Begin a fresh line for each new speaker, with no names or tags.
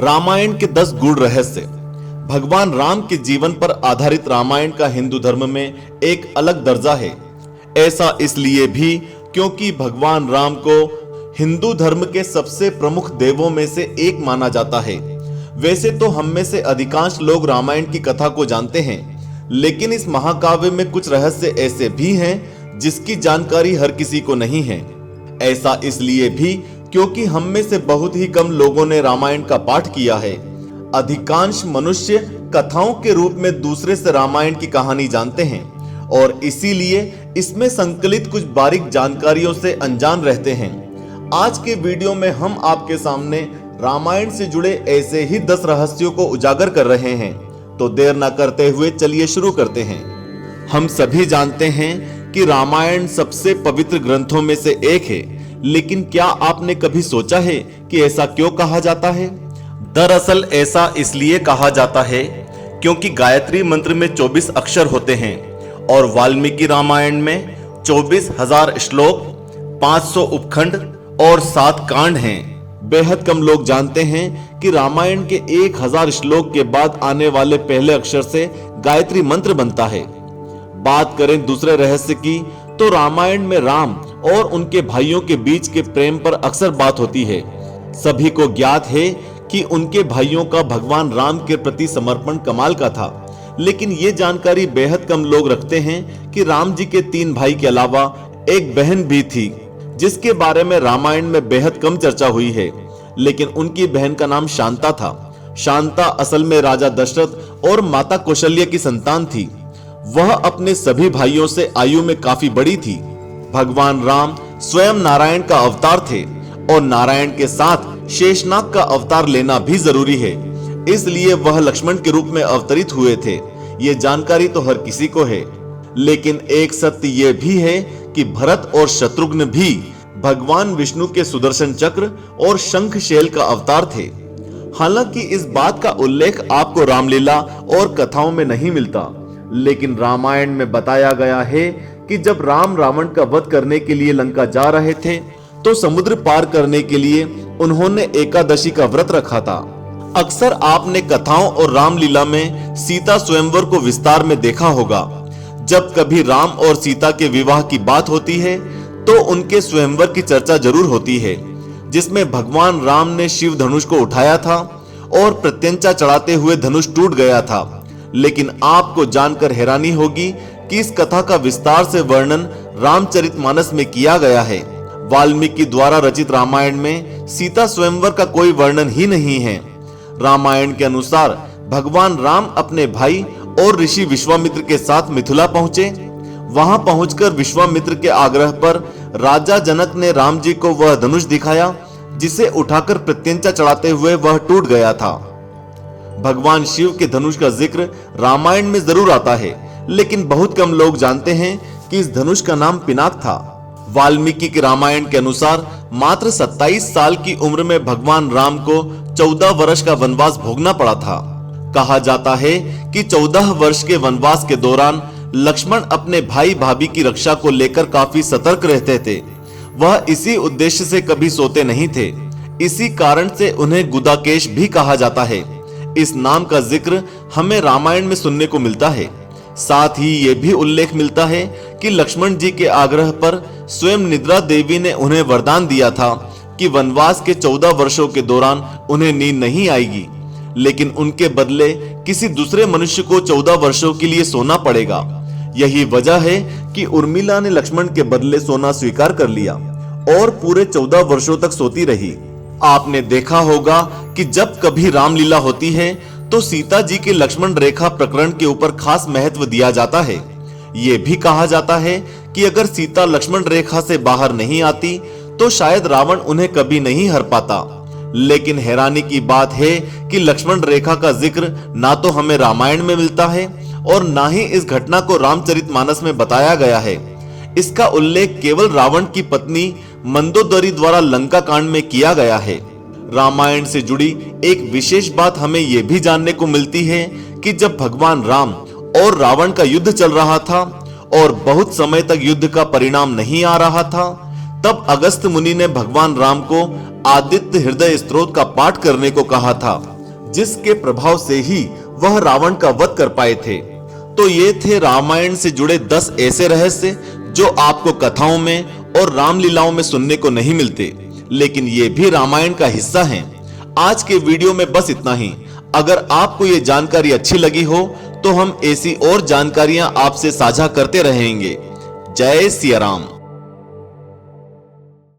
रामायण के 10 गूढ़ रहस्य। भगवान राम के जीवन पर आधारित रामायण का हिंदू धर्म में एक अलग दर्जा है। ऐसा इसलिए भी क्योंकि भगवान राम को हिंदू धर्म के सबसे प्रमुख देवों में से एक माना जाता है। वैसे तो हम में से अधिकांश लोग रामायण की कथा को जानते हैं, लेकिन इस महाकाव्य में कुछ रहस्य ऐसे भी हैं जिसकी जानकारी हर किसी को नहीं है। ऐसा इसलिए भी क्योंकि हम में से बहुत ही कम लोगों ने रामायण का पाठ किया है। अधिकांश मनुष्य कथाओं के रूप में दूसरे से रामायण की कहानी जानते हैं और इसीलिए इसमें संकलित कुछ बारीक जानकारियों से अनजान रहते हैं। आज के वीडियो में हम आपके सामने रामायण से जुड़े ऐसे ही 10 रहस्यों को उजागर कर रहे हैं। तो देर ना करते हुए चलिए शुरू करते हैं। हम सभी जानते हैं कि रामायण सबसे पवित्र ग्रंथों में से एक है, लेकिन क्या आपने कभी सोचा है कि ऐसा क्यों कहा जाता है? दरअसल ऐसा इसलिए कहा जाता है क्योंकि गायत्री मंत्र में 24 अक्षर होते हैं और वाल्मीकि रामायण में 24,000 श्लोक, 500 उपखंड और 7 कांड हैं। बेहद कम लोग जानते हैं कि रामायण के 1000 श्लोक के बाद आने वाले पहले अक्षर से गायत्री मंत्र बनता है। बात करें दूसरे रहस्य की, तो रामायण में राम और उनके भाइयों के बीच के प्रेम पर अक्सर बात होती है। सभी को ज्ञात है कि उनके भाइयों का भगवान राम के प्रति समर्पण कमाल का था, लेकिन ये जानकारी बेहद कम लोग रखते हैं कि राम जी के 3 भाई के अलावा एक बहन भी थी, जिसके बारे में रामायण में बेहद कम चर्चा हुई है। लेकिन उनकी बहन का नाम शांता था। शांता असल में राजा दशरथ और माता कौशल्या की संतान थी। वह अपने सभी भाइयों से आयु में काफी बड़ी थी। भगवान राम स्वयं नारायण का अवतार थे और नारायण के साथ शेषनाग का अवतार लेना भी जरूरी है, इसलिए वह लक्ष्मण के रूप में अवतरित हुए थे। ये जानकारी तो हर किसी को है, लेकिन एक सत्य यह भी है कि भरत और शत्रुघ्न भी भगवान विष्णु के सुदर्शन चक्र और शंखशैल का अवतार थे। हालांकि इस बात का उल्लेख आपको रामलीला और कथाओं में नहीं मिलता, लेकिन रामायण में बताया गया है कि जब राम रावण का वध करने के लिए लंका जा रहे थे, तो समुद्र पार करने के लिए उन्होंने एकादशी का व्रत रखा था। अक्सर आपने कथाओं और रामलीला में सीता स्वयंवर को विस्तार में देखा होगा। जब कभी राम और सीता के विवाह की बात होती है तो उनके स्वयंवर की चर्चा जरूर होती है, जिसमें भगवान राम ने शिव धनुष को उठाया था और प्रत्यंचा चढ़ाते हुए धनुष टूट गया था। लेकिन आपको जानकर हैरानी होगी कि इस कथा का विस्तार से वर्णन रामचरितमानस में किया गया है। वाल्मीकि द्वारा रचित रामायण में सीता स्वयंवर का कोई वर्णन ही नहीं है। रामायण के अनुसार भगवान राम अपने भाई और ऋषि विश्वामित्र के साथ मिथिला पहुंचे। वहां पहुंचकर विश्वामित्र के आग्रह पर राजा जनक ने राम जी को वह धनुष दिखाया, जिसे उठाकर प्रत्यंचा चढ़ाते हुए वह टूट गया था। भगवान शिव के धनुष का जिक्र रामायण में जरूर आता है, लेकिन बहुत कम लोग जानते हैं कि इस धनुष का नाम पिनाक था। वाल्मीकि के रामायण के अनुसार मात्र 27 साल की उम्र में भगवान राम को 14 वर्ष का वनवास भोगना पड़ा था। कहा जाता है कि 14 वर्ष के वनवास के दौरान लक्ष्मण अपने भाई भाभी की रक्षा को लेकर काफी सतर्क रहते थे। वह इसी उद्देश्य से कभी सोते नहीं थे। इसी कारण से उन्हें गुदाकेश भी कहा जाता है। इस नाम का जिक्र हमें रामायण में सुनने को मिलता है। साथ ही ये भी उल्लेख मिलता है कि लक्ष्मण जी के आग्रह पर स्वयं निद्रा देवी ने उन्हें वरदान दिया था कि वनवास के 14 वर्षों के दौरान उन्हें नींद नहीं आएगी, लेकिन उनके बदले किसी दूसरे मनुष्य को 14 वर्षों के लिए सोना पड़ेगा। यही वजह है कि उर्मिला ने लक्ष्मण के बदले सोना स्वीकार कर लिया और पूरे 14 वर्षों तक सोती रही। आपने देखा होगा कि जब कभी रामलीला होती है तो सीता जी के लक्ष्मण रेखा प्रकरण के ऊपर खास महत्व दिया जाता है। ये भी कहा जाता है कि अगर सीता लक्ष्मण रेखा से बाहर नहीं आती तो शायद रावण उन्हें कभी नहीं हर पाता। लेकिन हैरानी की बात है कि लक्ष्मण रेखा का जिक्र ना तो हमें रामायण में मिलता है और ना ही इस घटना को रामचरितमानस में बताया गया है। इसका उल्लेख केवल रावण की पत्नी मंदोदरी द्वारा लंका कांड में किया गया है। रामायण से जुड़ी एक विशेष बात हमें यह भी जानने को मिलती है कि जब भगवान राम और रावण का युद्ध चल रहा था और बहुत समय तक युद्ध का परिणाम नहीं आ रहा था, तब अगस्त मुनि ने भगवान राम को आदित्य हृदय स्तोत्र का पाठ करने को कहा था, जिसके प्रभाव से ही वह रावण का वध कर पाए थे। तो ये थे रामायण से जुड़े 10 ऐसे रहस्य जो आपको कथाओं में और रामलीलाओं में सुनने को नहीं मिलते, लेकिन ये भी रामायण का हिस्सा हैं। आज के वीडियो में बस इतना ही। अगर आपको ये जानकारी अच्छी लगी हो तो हम ऐसी और जानकारियां आपसे साझा करते रहेंगे। जय सिया राम।